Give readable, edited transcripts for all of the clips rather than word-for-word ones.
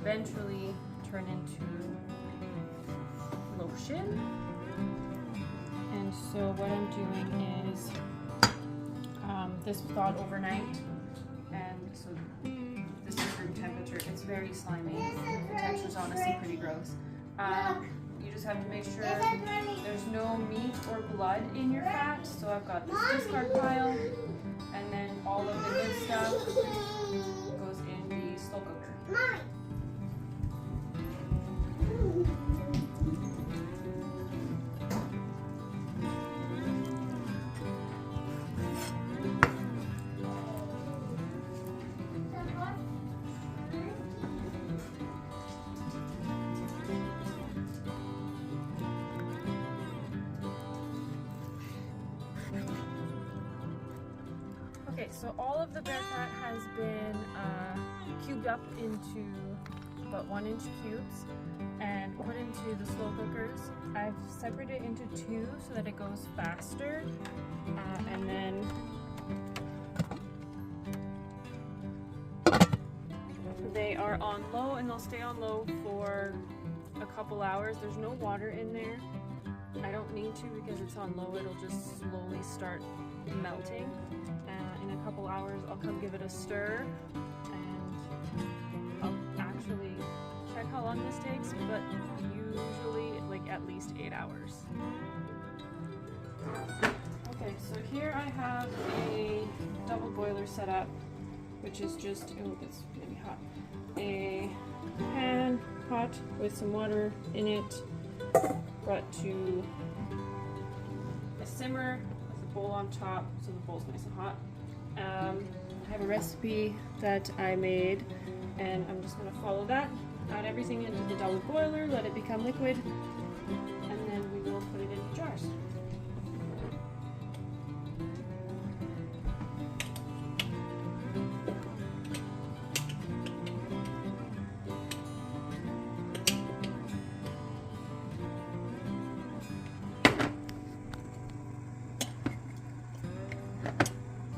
eventually turn into lotion. And so what I'm doing is, this was thawed overnight, and so this is room temperature. It's very slimy. The texture's honestly pretty gross. You just have to make sure there's no meat or blood in your fat. So I've got this discard pile, and then all of the good stuff goes in the slow cooker. Okay, so all of the bear fat has been cubed up into about 1-inch cubes and put into the slow cookers. I've separated it into 2 so that it goes faster, and then they are on low, and they'll stay on low for a couple hours. There's no water in there. I don't need to because it's on low. It'll just slowly start melting. In a couple hours I'll come give it a stir, and I'll actually check how long this takes, but usually like at least 8 hours. Okay, so here I have a double boiler set up, which is just, oh, it's gonna be hot, a pan pot with some water in it, brought to a simmer with a bowl on top so the bowl's nice and hot. I have a recipe that I made, and I'm just going to follow that. Add everything into the double boiler, let it become liquid, and then we will put it into jars.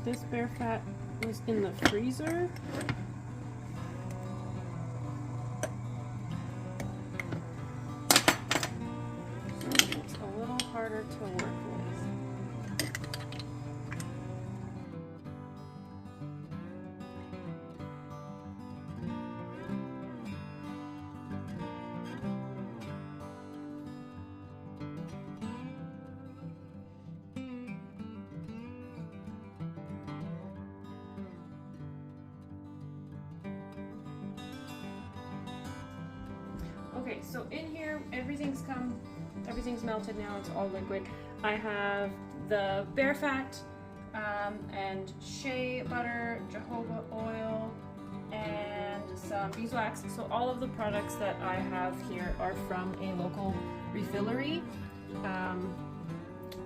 This bear fat was in the freezer. So it's a little harder to work with. Okay, so in here, everything's melted now, it's all liquid. I have the bear fat, and shea butter, jojoba oil, and some beeswax. So all of the products that I have here are from a local refillery.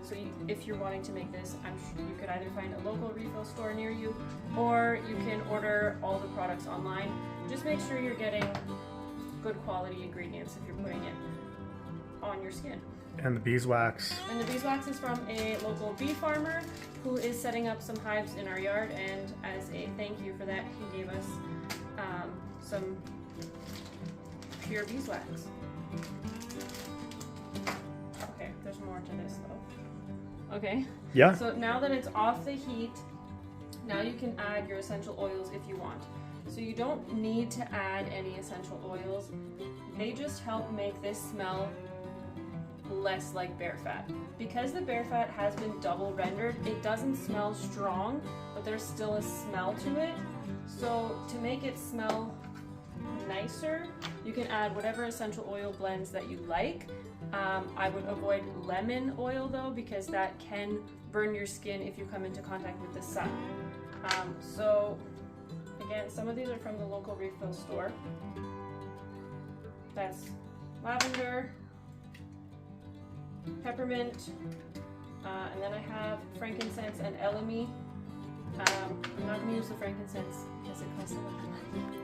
So if you're wanting to make this, I'm sure you could either find a local refill store near you, or you can order all the products online. Just make sure you're getting good quality ingredients if you're putting it on your skin. And the beeswax. And the beeswax is from a local bee farmer who is setting up some hives in our yard, and as a thank you for that, he gave us some pure beeswax. Okay, there's more to this though. Okay. Yeah. So now that it's off the heat, now you can add your essential oils if you want. So you don't need to add any essential oils. They just help make this smell less like bear fat. Because the bear fat has been double rendered, it doesn't smell strong, but there's still a smell to it. So to make it smell nicer, you can add whatever essential oil blends that you like. I would avoid lemon oil though, because that can burn your skin if you come into contact with the sun. So again, some of these are from the local refill store. That's lavender, peppermint, and then I have frankincense and elemi. I'm not going to use the frankincense because it costs a lot of money.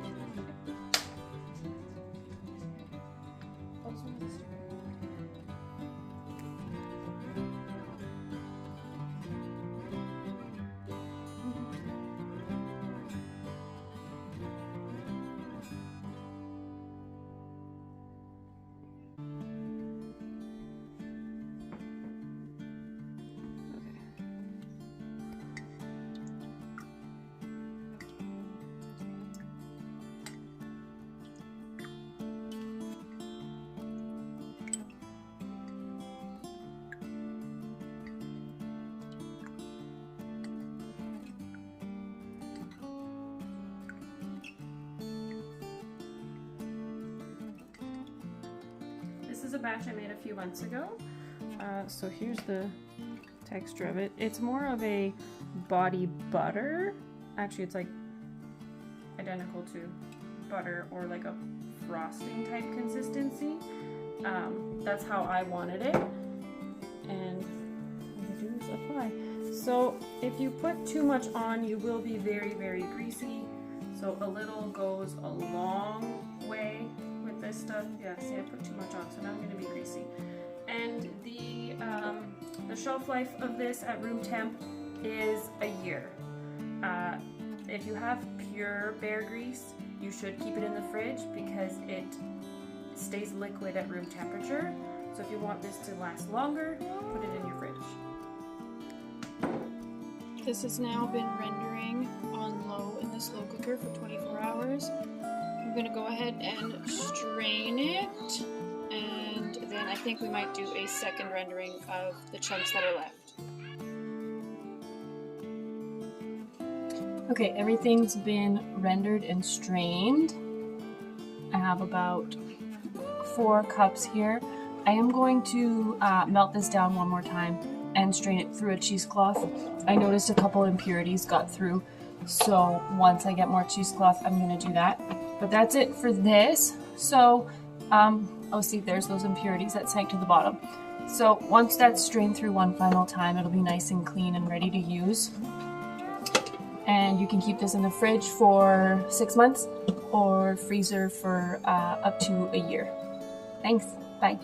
is a batch I made a few months ago. So here's the texture of it. It's more of a body butter. Actually, it's like identical to butter or like a frosting type consistency. That's how I wanted it. And what I do is apply. So if you put too much on, you will be very, very greasy. So a little goes a long way with this stuff. Yeah, see, I put too much on, so now I'm going to be greasy. And the shelf life of this at room temp is a year. If you have pure bear grease, you should keep it in the fridge because it stays liquid at room temperature. So if you want this to last longer, put it in your fridge. This has now been rendering on low in the slow cooker for 24 hours. I'm going to go ahead and strain it, and then I think we might do a second rendering of the chunks that are left. Okay, everything's been rendered and strained. I have about 4 cups here. I am going to melt this down one more time and strain it through a cheesecloth. I noticed a couple impurities got through, so once I get more cheesecloth, I'm going to do that. But that's it for this. So, oh, see, there's those impurities that sank to the bottom. So once that's strained through one final time, it'll be nice and clean and ready to use. And you can keep this in the fridge for 6 months or freezer for up to a year. Thanks. Bye.